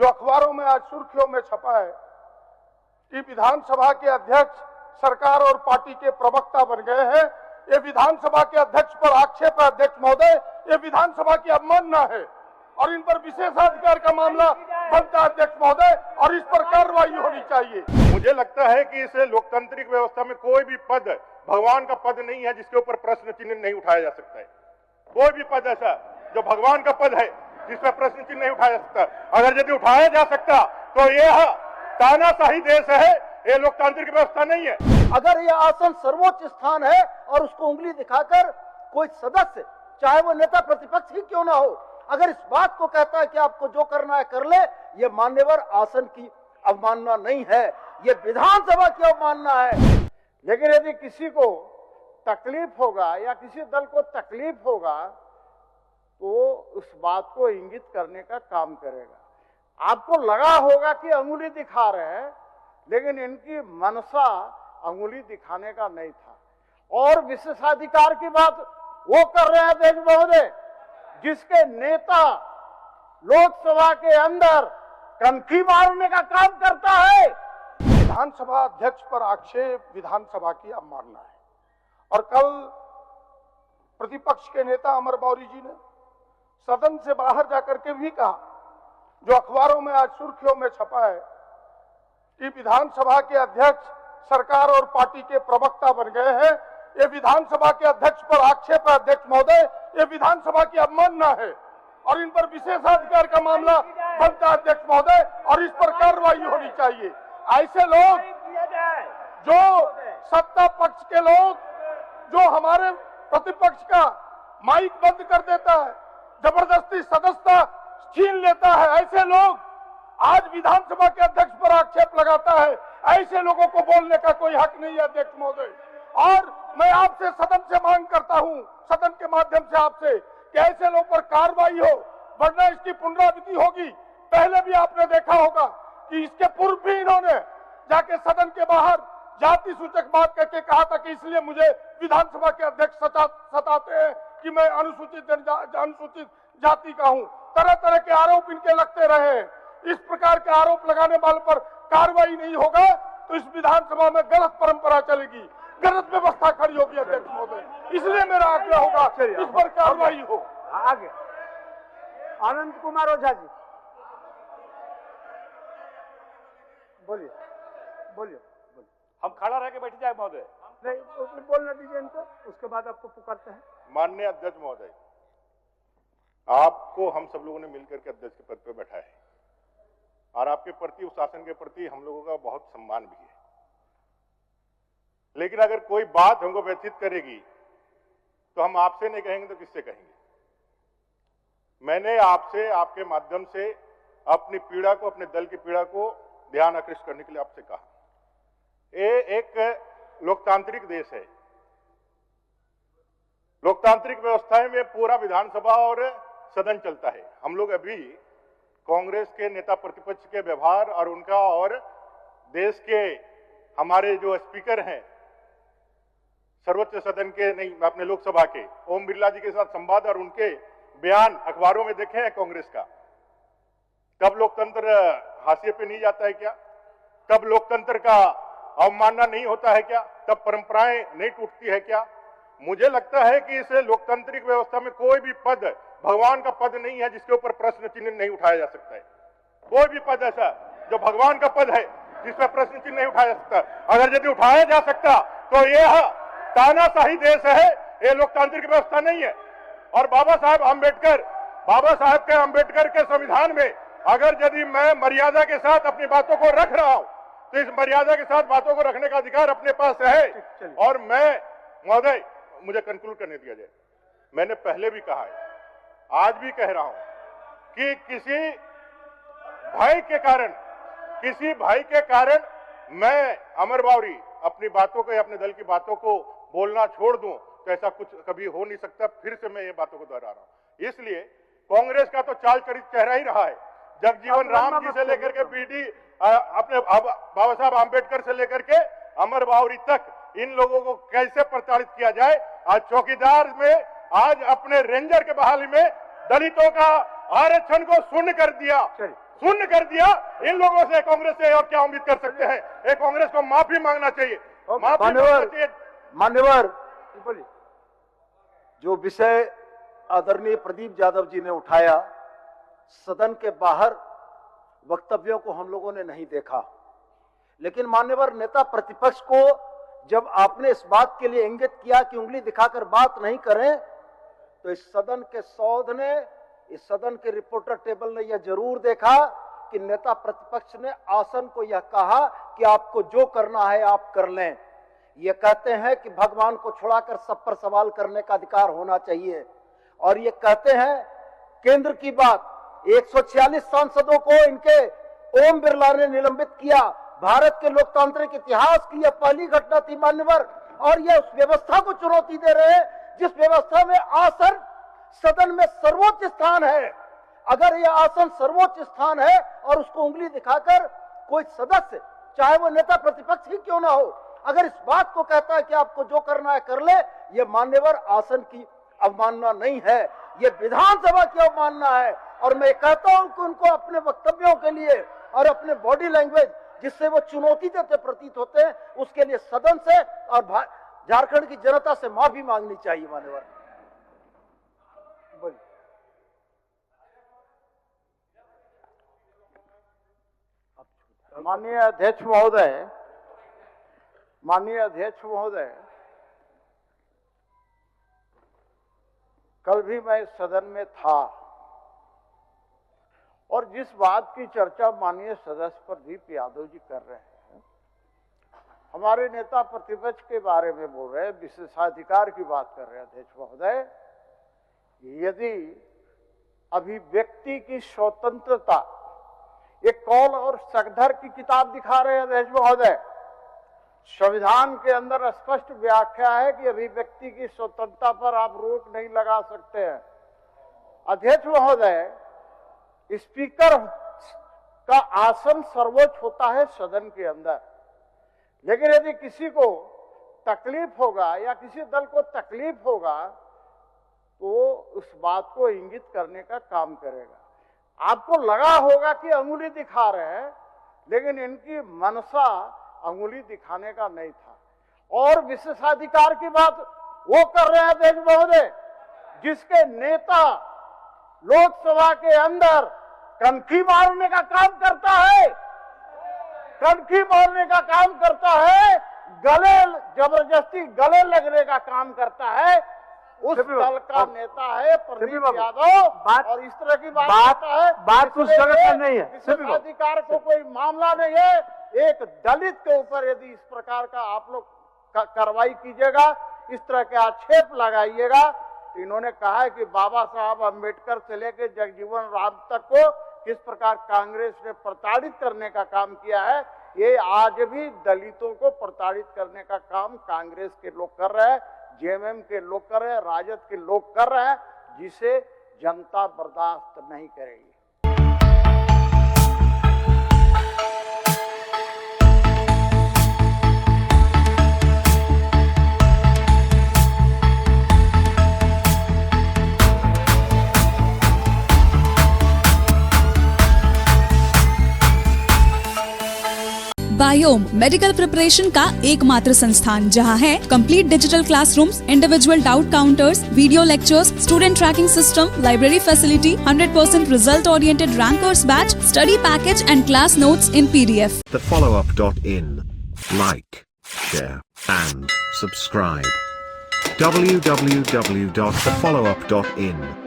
जो अखबारों में आज सुर्खियों में छपा है कि विधानसभा के अध्यक्ष सरकार और पार्टी के प्रवक्ता बन गए हैं। ये विधानसभा के अध्यक्ष पर आक्षेप है अध्यक्ष महोदय, ये विधानसभा की अवमानना है और इन पर विशेषाधिकार का मामला बनता है अध्यक्ष महोदय, और इस पर कार्रवाई होनी चाहिए। मुझे लगता है कि इस लोकतांत्रिक व्यवस्था में कोई भी पद भगवान का पद नहीं है जिसके ऊपर प्रश्न चिन्ह नहीं उठाया जा सकता है। कोई भी पद ऐसा जो भगवान का पद है जिस पर प्रश्न चिन्ह नहीं उठाया जा सकता। अगर यदि उठाया जा सकता तो यह तानाशाही देश है, ये लोकतांत्रिक व्यवस्था नहीं है। अगर यह आसन सर्वोच्च स्थान है और उसको उंगली दिखाकर कोई सदस्य, चाहे वो नेता प्रतिपक्ष ही क्यों ना हो, अगर इस बात को कहता है कि आपको जो करना है कर ले, ये मान्यवर आसन की अवमानना नहीं है, ये विधानसभा की अवमानना है। लेकिन यदि किसी को तकलीफ होगा या किसी दल को तकलीफ होगा तो उस बात को इंगित करने का काम करेगा। आपको लगा होगा कि अंगुली दिखा रहे हैं, लेकिन इनकी मनसा अंगुली दिखाने का नहीं था। और विशेषाधिकार की बात वो कर रहे हैं अध्यक्ष महोदय जिसके नेता लोकसभा के अंदर कनखी मारने का काम करता है। विधानसभा अध्यक्ष पर आक्षेप विधानसभा की अवमानना है। और कल प्रतिपक्ष के नेता अमर मौर्य जी ने सदन से बाहर जाकर के भी कहा, जो अखबारों में आज सुर्खियों में छपा है कि विधानसभा के अध्यक्ष सरकार और पार्टी के प्रवक्ता बन गए हैं। ये विधानसभा के अध्यक्ष पर आक्षेप है अध्यक्ष महोदय, ये विधानसभा की अवमानना है और इन पर विशेषाधिकार का मामला बनता है अध्यक्ष महोदय, और इस पर कार्रवाई होनी चाहिए। ऐसे लोग जो सत्ता पक्ष के लोग जो हमारे प्रतिपक्ष का माइक बंद कर देता है, जबरदस्ती सदस्यता छीन लेता है, ऐसे लोग आज विधानसभा के अध्यक्ष पर आक्षेप लगाता है। ऐसे लोगों को बोलने का कोई हक नहीं है अध्यक्ष महोदय। और मैं आपसे सदन से मांग करता हूं, सदन के माध्यम से आपसे, कि ऐसे लोगों पर कार्रवाई हो, वरना इसकी पुनरावृत्ति होगी। पहले भी आपने देखा होगा कि इसके पूर्व भी इन्होंने जाके सदन के बाहर जाति सूचक बात करके कहा था कि इसलिए मुझे विधानसभा के अध्यक्ष सताते हैं कि मैं अनुसूचित जाति का हूं। तरह तरह के आरोप इनके लगते रहे। इस प्रकार के आरोप लगाने वाले पर कार्रवाई नहीं होगा तो इस विधानसभा में गलत परंपरा चलेगी, गलत व्यवस्था खड़ी होगी अध्यक्ष महोदय। इसलिए मेरा आग्रह होगा इस पर कार्रवाई हो। आगे आनंद कुमार ओझा जी बोलिए बोलिए। हम खड़ा रह के बैठ जाए महोदय? नहीं, बोलने दीजिए इनको, उसके बाद आपको पुकारते हैं। माननीय अध्यक्ष महोदय, आपको हम सब लोगों ने मिलकर के अध्यक्ष के पद पर बैठा है और आपके प्रति, उस शासन के प्रति हम लोगों का बहुत सम्मान भी है। लेकिन अगर कोई बात हमको व्यथित करेगी तो हम आपसे नहीं कहेंगे तो किससे कहेंगे? मैंने आपसे, आपके माध्यम से अपनी पीड़ा को, अपने दल की पीड़ा को ध्यान आकृष्ट करने के लिए आपसे कहा। ये एक लोकतांत्रिक देश है। लोकतांत्रिक व्यवस्था में पूरा विधानसभा और सदन चलता है। हम लोग अभी कांग्रेस के नेता प्रतिपक्ष के व्यवहार और उनका, और देश के हमारे जो स्पीकर हैं सर्वोच्च सदन के, नहीं अपने लोकसभा के, ओम बिरला जी के साथ संवाद और उनके बयान अखबारों में देखे हैं कांग्रेस का। कब लोकतंत्र हाशिए पे नहीं जाता है क्या? कब लोकतंत्र का अवमानना नहीं होता है क्या? तब परंपराएं नहीं टूटती है क्या? मुझे लगता है कि इस लोकतांत्रिक व्यवस्था में कोई भी पद भगवान का पद नहीं है जिसके ऊपर प्रश्न चिन्ह नहीं उठाया जा सकता है। कोई भी पद ऐसा जो भगवान का पद है जिस पर प्रश्न चिन्ह नहीं उठाया जा सकता। अगर यदि उठाया जा सकता तो यह तानाशाही देश है, ये लोकतांत्रिक व्यवस्था नहीं है। और बाबा साहब आम्बेडकर के संविधान में अगर यदि मैं मर्यादा के साथ अपनी बातों को रख रहा हूं तो इस मर्यादा के साथ बातों को रखने का अधिकार अपने पास है। और मैं महोदय, मुझे कंक्लूड करने दिया जाए। मैंने पहले भी कहा है, आज भी कह रहा हूं कि किसी भाई के कारण मैं अमर मौर्य अपनी बातों को या अपने दल की बातों को बोलना छोड़ दूं तो ऐसा कुछ कभी हो नहीं सकता। फिर से मैं ये बातों को दोहरा रहा हूं। इसलिए कांग्रेस का तो चाल चरित्र चेहरा ही रहा है। जगजीवन राम जी से लेकर के बीडी अपने बाबा साहब आम्बेडकर से लेकर के अमर मौर्य तक इन लोगों को कैसे प्रताड़ित किया जाए। आज चौकीदार में, आज अपने रेंजर के बहाली में दलितों का आरक्षण को शून्य कर दिया। शून्य कर दिया। इन लोगों से, कांग्रेस से और क्या उम्मीद कर सकते हैं? एक कांग्रेस को माफी मांगना चाहिए, माफी मांगना चाहिए। मान्यवर, जो विषय आदरणीय प्रदीप यादव जी ने उठाया, सदन के बाहर वक्तव्यों को हम लोगों ने नहीं देखा, लेकिन मान्यवर नेता प्रतिपक्ष को जब आपने इस बात के लिए इंगित किया कि उंगली दिखाकर बात नहीं करें, तो इस सदन के सौध ने, इस सदन के रिपोर्टर टेबल ने यह जरूर देखा कि नेता प्रतिपक्ष ने आसन को यह कहा कि आपको जो करना है आप कर लें। ये कहते हैं कि भगवान को छुड़ाकर सब पर सवाल करने का अधिकार होना चाहिए, और ये कहते हैं केंद्र की बात, 146 सांसदों को इनके ओम बिरला ने निलंबित किया। भारत के लोकतांत्रिक इतिहास की यह पहली घटना थी मान्यवर, और यह उस व्यवस्था को चुनौती दे रहे हैं जिस व्यवस्था में आसन सदन में सर्वोच्च स्थान है। अगर यह आसन सर्वोच्च स्थान है और उसको उंगली दिखाकर कोई सदस्य, चाहे वो नेता प्रतिपक्ष ही क्यों ना हो, अगर इस बात को कहता है कि आपको जो करना है कर ले, ये मान्यवर आसन की अवमानना नहीं है, ये विधानसभा की अवमानना है। और मैं कहता हूं कि उनको अपने वक्तव्यों के लिए और अपने बॉडी लैंग्वेज जिससे वो चुनौती देते प्रतीत होते हैं, उसके लिए सदन से और झारखंड की जनता से माफी मांगनी चाहिए मान्यवर। माननीय अध्यक्ष महोदय, माननीय अध्यक्ष महोदय, कल भी मैं सदन में था और जिस बात की चर्चा माननीय सदस्य प्रदीप यादव जी कर रहे हैं, हमारे नेता प्रतिपक्ष के बारे में बोल रहे हैं, विशेषाधिकार की बात कर रहे हैं। अध्यक्ष महोदय, यदि अभिव्यक्ति की स्वतंत्रता, एक कौल और सकधर की किताब दिखा रहे हैं अध्यक्ष महोदय, संविधान के अंदर स्पष्ट व्याख्या है कि अभिव्यक्ति की स्वतंत्रता पर आप रोक नहीं लगा सकते हैं। अध्यक्ष महोदय, स्पीकर का आसन सर्वोच्च होता है सदन के अंदर, लेकिन यदि किसी को तकलीफ होगा या किसी दल को तकलीफ होगा तो उस बात को इंगित करने का काम करेगा। आपको लगा होगा कि अंगुली दिखा रहे हैं, लेकिन इनकी मनसा अंगुली दिखाने का नहीं था। और विशेषाधिकार की बात वो कर रहे हैं अध्यक्ष महोदय, जिसके नेता लोकसभा के अंदर कनखी मारने का काम करता है, कनखी मारने का काम करता है, गले जबरदस्ती गले लगने का काम करता है, उस दल का नेता है प्रदीप यादव। और इस तरह की बात करता है, बात उस जगह पर नहीं है। विशेषाधिकार को कोई मामला नहीं है। एक दलित के ऊपर यदि इस प्रकार का आप लोग कार्रवाई कीजिएगा, इस तरह के आक्षेप लगाइएगा, तो इन्होंने कहा है कि बाबा साहब अम्बेडकर से लेकर जगजीवन राम तक को किस प्रकार कांग्रेस ने प्रताड़ित करने का काम किया है, ये आज भी दलितों को प्रताड़ित करने का काम कांग्रेस के लोग कर रहे हैं, जेएमएम के लोग कर रहे हैं, राजद के लोग कर रहे हैं, जिसे जनता बर्दाश्त नहीं करेगी। बायोम मेडिकल प्रिपरेशन का एकमात्र संस्थान, जहां है complete digital classrooms, individual doubt counters, video lectures, student tracking system, library facility, 100% result oriented rankers batch, study package and class notes in PDF. TheFollowUp.in. Like, share and subscribe. www.thefollowup.in